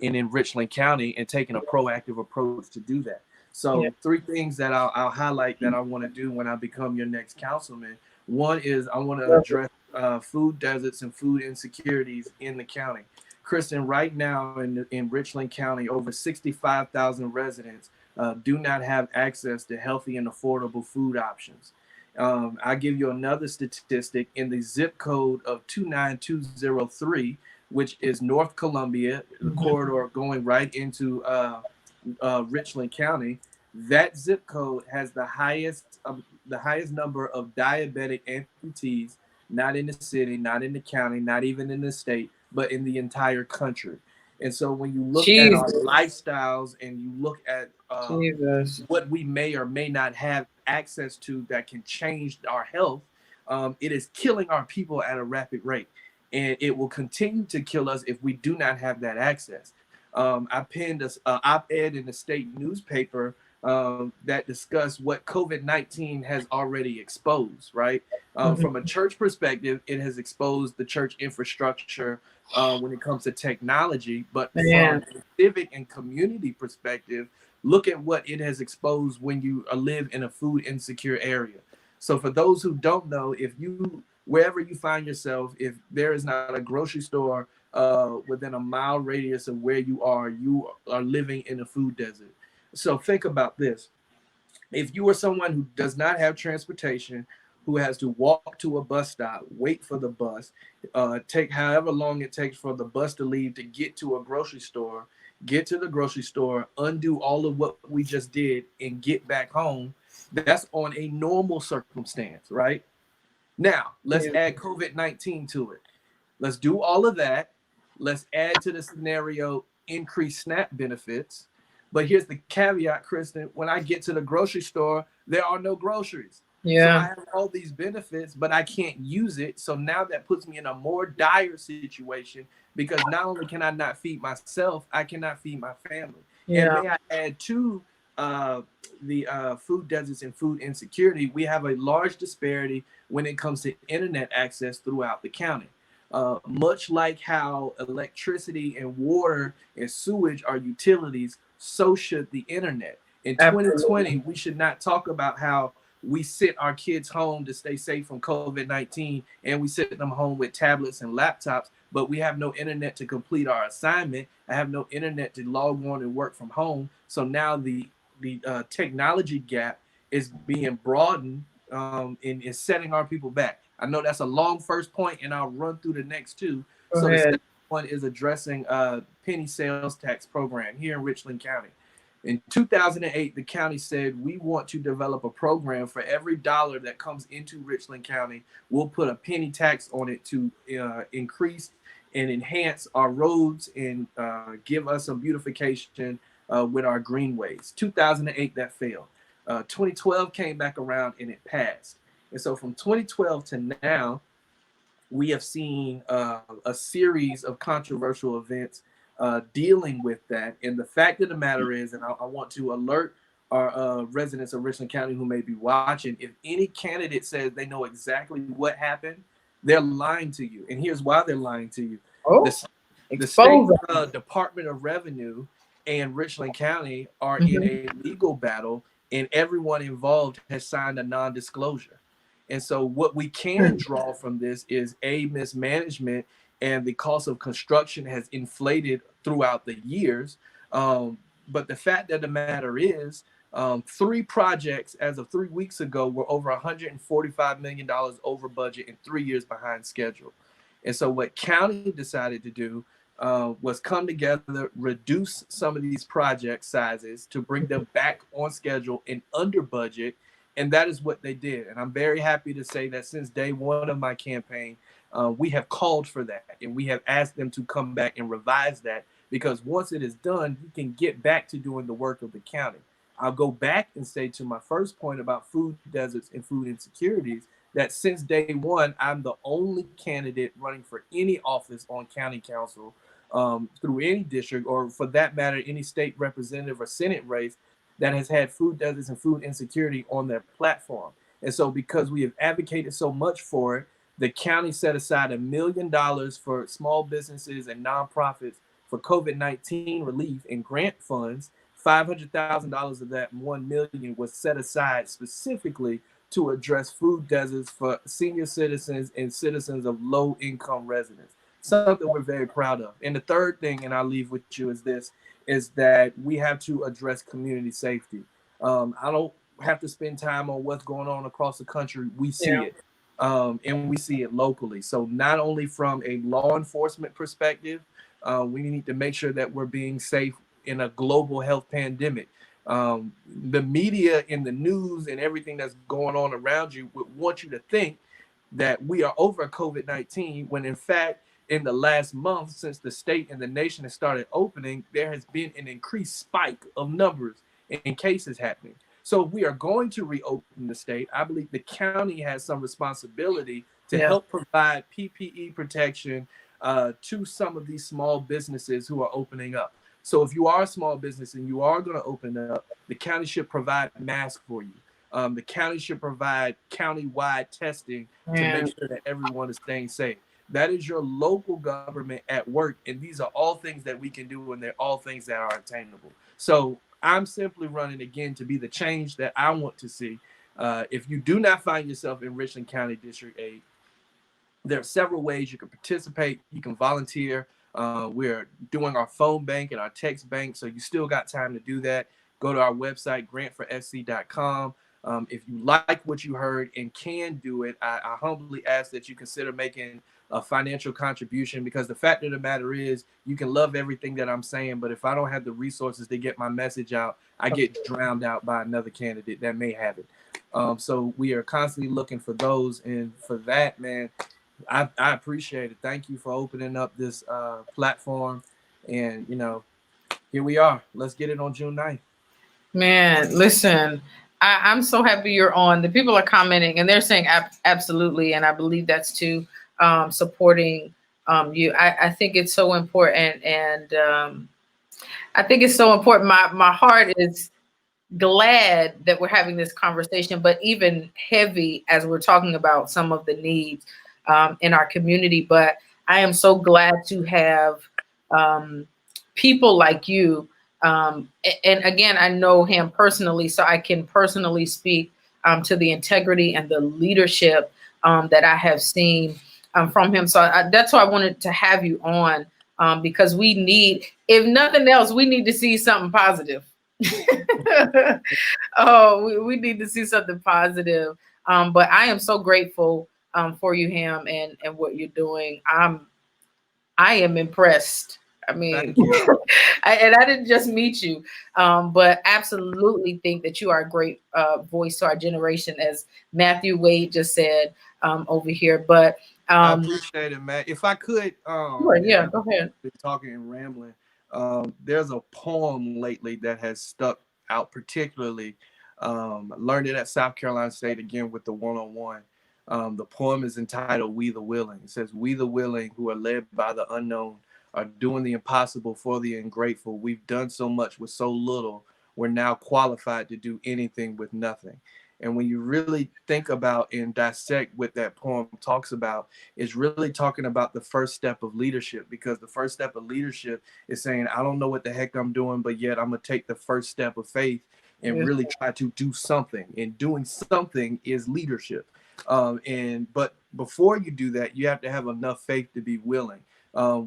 and in Richland County, and taking a proactive approach to do that. So 3 things that I'll highlight that I want to do when I become your next councilman. One is I want to address food deserts and food insecurities in the county. Kristen, right now in Richland County, over 65,000 residents do not have access to healthy and affordable food options. I'll give you another statistic. In the zip code of 29203, which is North Columbia, the corridor going right into Richland County, that zip code has the highest number of diabetic amputees, not in the city, not in the county, not even in the state, but in the entire country. And so when you look at our lifestyles and you look at what we may or may not have access to that can change our health, it is killing our people at a rapid rate. And it will continue to kill us if we do not have that access. I penned an op-ed in the state newspaper that discuss what COVID-19 has already exposed, right? From a church perspective, it has exposed the church infrastructure when it comes to technology, but Man. from a civic and community perspective, look at what it has exposed when you live in a food insecure area. So for those who don't know, if you wherever you find yourself, if there is not a grocery store within a mile radius of where you are living in a food desert. So think about this. If you are someone who does not have transportation, who has to walk to a bus stop, wait for the bus, take however long it takes for the bus to leave to get to a grocery store, get to the grocery store, undo all of what we just did, and get back home, that's on a normal circumstance, right? Now, let's Yeah. add COVID-19 to it. Let's do all of that. Let's add to the scenario increased SNAP benefits. But here's the caveat, Kristen. When I get to the grocery store, there are no groceries. So I Yeah. have all these benefits, but I can't use it. So now that puts me in a more dire situation because not only can I not feed myself, I cannot feed my family. And Yeah. may I add to uh, the food deserts and food insecurity, we have a large disparity when it comes to internet access throughout the county. Much like how electricity and water and sewage are utilities, so should the internet. In 2020, Absolutely. we should not talk about how we sit our kids home to stay safe from COVID-19 and we sit them home with tablets and laptops, but we have no internet to complete our assignment. I have no internet to log on and work from home. So now the technology gap is being broadened and is setting our people back. I know that's a long first point, and I'll run through the next two. Go So the ahead. second one is addressing penny sales tax program here in Richland County. In 2008, the county said we want to develop a program for every dollar that comes into Richland County. We'll put a penny tax on it to increase and enhance our roads and give us some beautification with our greenways. 2008, that failed. 2012 came back around and it passed. And so from 2012 to now, we have seen a series of controversial events dealing with that. And the fact of the matter is, and I want to alert our residents of Richland County who may be watching, if any candidate says they know exactly what happened, they're lying to you. And here's why they're lying to you. Oh, The state expose Department of Revenue and Richland County are in them. a legal battle, and everyone involved has signed a non-disclosure. And so what we can draw from this is a mismanagement, and the cost of construction has inflated throughout the years. But the fact of the matter is, three projects as of 3 weeks ago were over $145 million over budget and 3 years behind schedule. And so what county decided to do was come together, reduce some of these project sizes to bring them back on schedule and under budget. And that is what they did. And I'm very happy to say that since day one of my campaign, we have called for that and we have asked them to come back and revise that, because once it is done, you can get back to doing the work of the county. I'll go back and say to my first point about food deserts and food insecurities that since day one, I'm the only candidate running for any office on county council through any district, or for that matter, any state representative or Senate race that has had food deserts and food insecurity on their platform. And so because we have advocated so much for it, the county set aside $1 million for small businesses and nonprofits for COVID-19 relief and grant funds. $500,000 of that 1 million was set aside specifically to address food deserts for senior citizens and citizens of low income residents. Something we're very proud of. And the third thing, and I'll leave with you, is this, is that we have to address community safety. I don't have to spend time on what's going on across the country. We see it. And we see it locally. So not only from a law enforcement perspective, we need to make sure that we're being safe in a global health pandemic. The media and the news and everything that's going on around you would want you to think that we are over COVID-19, when in fact, in the last month, since the state and the nation has started opening, there has been an increased spike of numbers and cases happening. So if we are going to reopen the state, I believe the county has some responsibility to help provide PPE protection to some of these small businesses who are opening up. So if you are a small business and you are going to open up, the county should provide masks for you. The county should provide county-wide testing to make sure that everyone is staying safe. That is your local government at work. And these are all things that we can do, and they're all things that are attainable. So I'm simply running again to be the change that I want to see. If you do not find yourself in Richland County District 8, there are several ways you can participate. You can volunteer. We're doing our phone bank and our text bank, so you still got time to do that. Go to our website, grantforsc.com. If you like what you heard and can do it, I humbly ask that you consider making a financial contribution, because the fact of the matter is, you can love everything that I'm saying, but if I don't have the resources to get my message out, I get drowned out by another candidate that may have it. So we are constantly looking for those, and for that, man, I appreciate it. Thank you for opening up this platform, and here we are. Let's get it on June 9th. Man, listen, I'm so happy you're on. The people are commenting and they're saying absolutely, and I believe that's too, supporting you. I think it's so important, and I think it's so important. My heart is glad that we're having this conversation, but even heavy as we're talking about some of the needs in our community. But I am so glad to have people like you. And again, I know him personally, so I can personally speak to the integrity and the leadership that I have seen from him. So that's why I wanted to have you on, because we need, if nothing else, we need to see something positive. We need to see something positive. But I am so grateful for you, Ham, and what you're doing. I am impressed. I mean, and I didn't just meet you, but absolutely think that you are a great voice to our generation, as Matthew Wade just said over here. But I appreciate it, Matt. If I could, sure, yeah, go ahead. Been talking and rambling. There's a poem lately that has stuck out particularly. Learned it at South Carolina State again with the one-on-one. The poem is entitled "We the Willing." It says, "We the willing who are led by the unknown are doing the impossible for the ungrateful. We've done so much with so little. We're now qualified to do anything with nothing." And when you really think about and dissect what that poem talks about, it's really talking about the first step of leadership, because the first step of leadership is saying, I don't know what the heck I'm doing, but yet I'm going to take the first step of faith and really try to do something. And doing something is leadership. But before you do that, you have to have enough faith to be willing.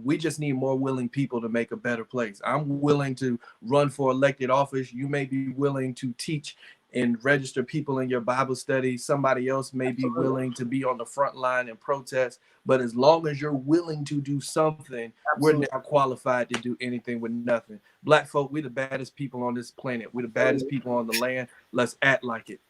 We just need more willing people to make a better place. I'm willing to run for elected office. You may be willing to teach and register people in your Bible study. Somebody else may be willing to be on the front line and protest. But as long as you're willing to do something, we're now qualified to do anything with nothing. Black folk, we're the baddest people on this planet. We're the baddest people on the land. Let's act like it.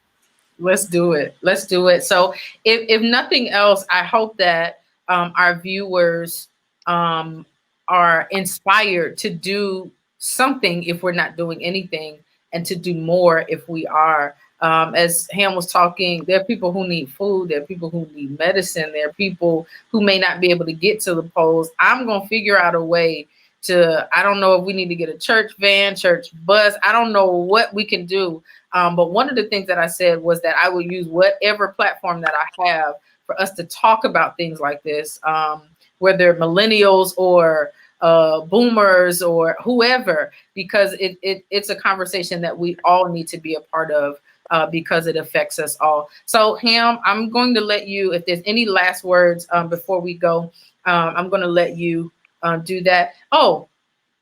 Let's do it. Let's do it. So if nothing else, I hope that our viewers are inspired to do something if we're not doing anything, and to do more if we are. As Ham was talking, there are people who need food. There are people who need medicine. There are people who may not be able to get to the polls. I'm going to figure out a way to, I don't know if we need to get a church van, church bus. I don't know what we can do. But one of the things that I said was that I will use whatever platform that I have for us to talk about things like this, whether millennials or boomers or whoever, because it's a conversation that we all need to be a part of, because it affects us all. So Ham, I'm going to let you, if there's any last words before we go, I'm going to let you do that. Oh,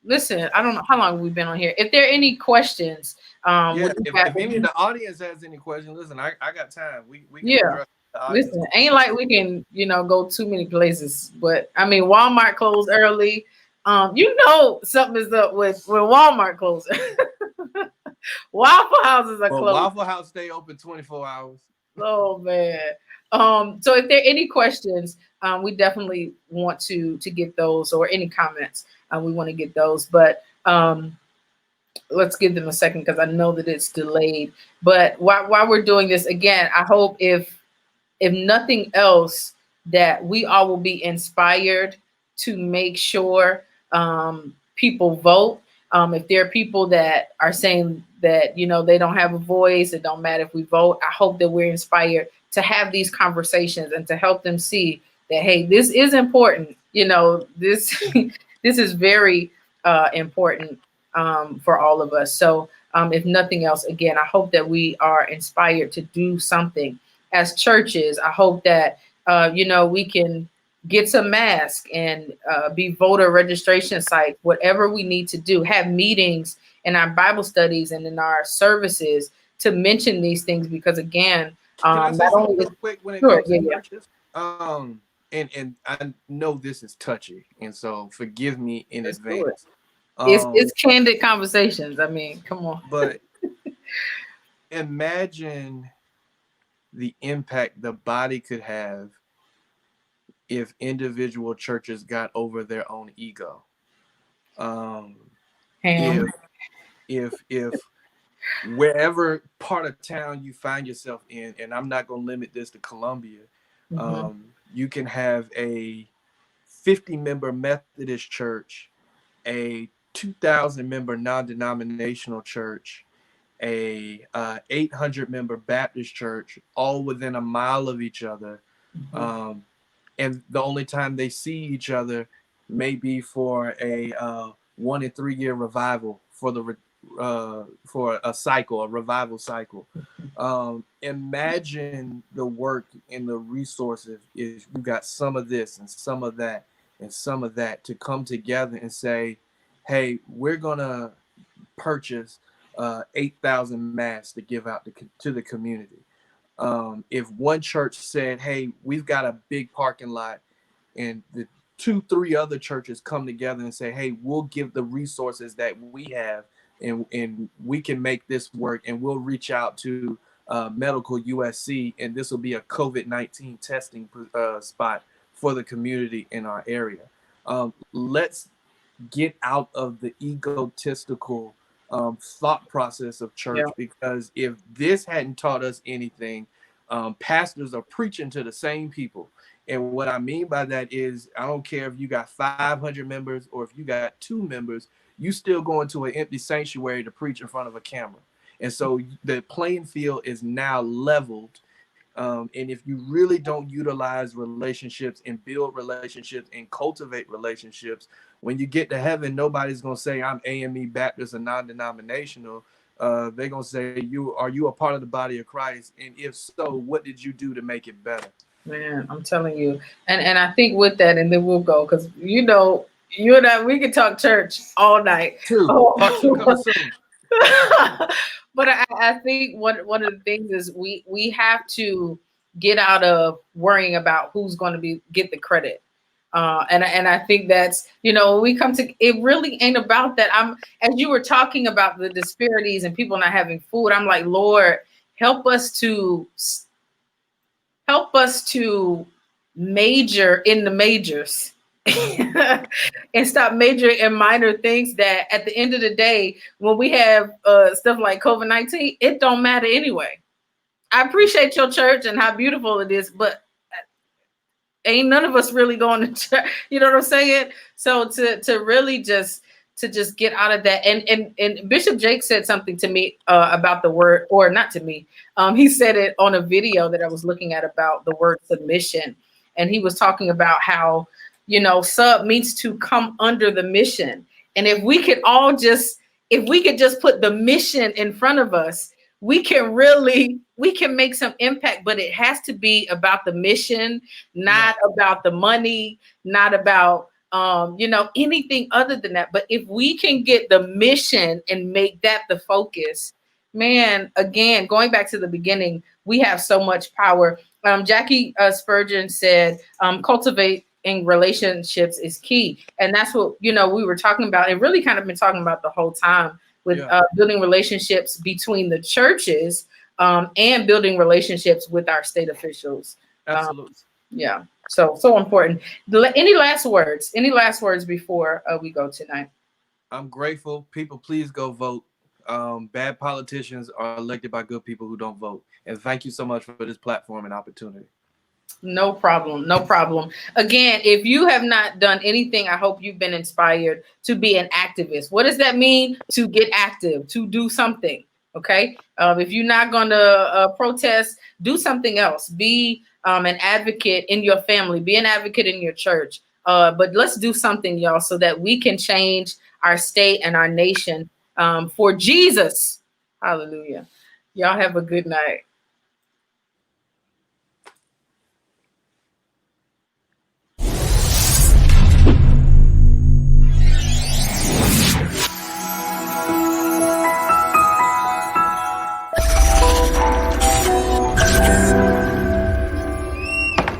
listen, I don't know how long we've been on here. If there are any questions, if any of the audience has any questions, listen, I got time. We can listen, ain't like we can, go too many places, but I mean, Walmart closed early. Something is up with when Walmart closed. Waffle houses are closed. Waffle House stay open 24 hours. Oh man. So if there are any questions, we definitely want to get those, or any comments, we want to get those. But let's give them a second, because I know that it's delayed. But while we're doing this, again, I hope if nothing else, that we all will be inspired to make sure people vote. If there are people that are saying that, you know, they don't have a voice, it don't matter if we vote, I hope that we're inspired to have these conversations and to help them see that, hey, this is important. You know, this this is very important for all of us. So if nothing else, again, I hope that we are inspired to do something as churches. I hope that you know, we can get some masks and be voter registration sites, whatever we need to do, have meetings in our Bible studies and in our services to mention these things, because again, Can I say not something only real quick when it sure, comes to yeah, yeah. churches? And I know this is touchy, and so forgive me in Let's do it. advance. Um, It's candid conversations. I mean, come on. but imagine the impact the body could have if individual churches got over their own ego. Um, Ham. if wherever part of town you find yourself in, and I'm not going to limit this to Columbia, Mm-hmm. you can have a 50-member Methodist church, a 2,000-member non-denominational church, a 800-member Baptist church, all within a mile of each other. Mm-hmm. And the only time they see each other may be for a 1 and 3 year revival for a cycle, a revival cycle. Imagine the work and the resources if you got some of this and some of that and some of that to come together and say, hey, we're gonna purchase 8,000 masks to give out to the community. If one church said, hey, we've got a big parking lot, and the 2-3 other churches come together and say, hey, we'll give the resources that we have, and we can make this work, and we'll reach out to Medical USC, and this will be a COVID-19 testing spot for the community in our area. Let's get out of the egotistical thought process of Yeah. church, because if this hadn't taught us anything, pastors are preaching to the same people. And what I mean by that is, I don't care if you got 500 members or if you got 2 members, you still going to an empty sanctuary to preach in front of a camera. And so the playing field is now leveled. And if you really don't utilize relationships and build relationships and cultivate relationships, when you get to heaven, nobody's going to say, I'm AME Baptist or non-denominational. They're going to say, are you a part of the body of Christ? And if so, what did you do to make it better? Man, I'm telling you. And I think with that, and then we'll go, because you know, you and I, we can talk church all night. Part two coming soon. But I think one of the things is we have to get out of worrying about who's going to get the credit. And I think that's, you know, when we come to, it really ain't about that. As you were talking about the disparities and people not having food, I'm like, Lord, help us to major in the majors and stop majoring in minor things that at the end of the day, when we have stuff like COVID-19, it don't matter anyway. I appreciate your church and how beautiful it is, but ain't none of us really going to church. You know what I'm saying? So to really just get out of that. And Bishop Jake said something to me about the word, or not to me. He said it on a video that I was looking at about the word submission. And he was talking about how, you know, sub means to come under the mission. And if we could just put the mission in front of us, we can make some impact, but it has to be about the mission, not about the money, not about you know, anything other than that. But if we can get the mission and make that the focus, man, again, going back to the beginning, we have so much power. Jackie Spurgeon said, cultivating relationships is key. And that's what, you know, we were talking about and really kind of been talking about the whole time with building relationships between the churches and building relationships with our state officials. Absolutely. Yeah. So important. Any last words? Any last words before we go tonight? I'm grateful. People, please go vote. Bad politicians are elected by good people who don't vote. And thank you so much for this platform and opportunity. No problem. No problem. Again, if you have not done anything, I hope you've been inspired to be an activist. What does that mean? To get active, to do something. Okay. If you're not going to protest, do something else. Be an advocate in your family, be an advocate in your church. But let's do something, y'all, so that we can change our state and our nation for Jesus. Hallelujah. Y'all have a good night.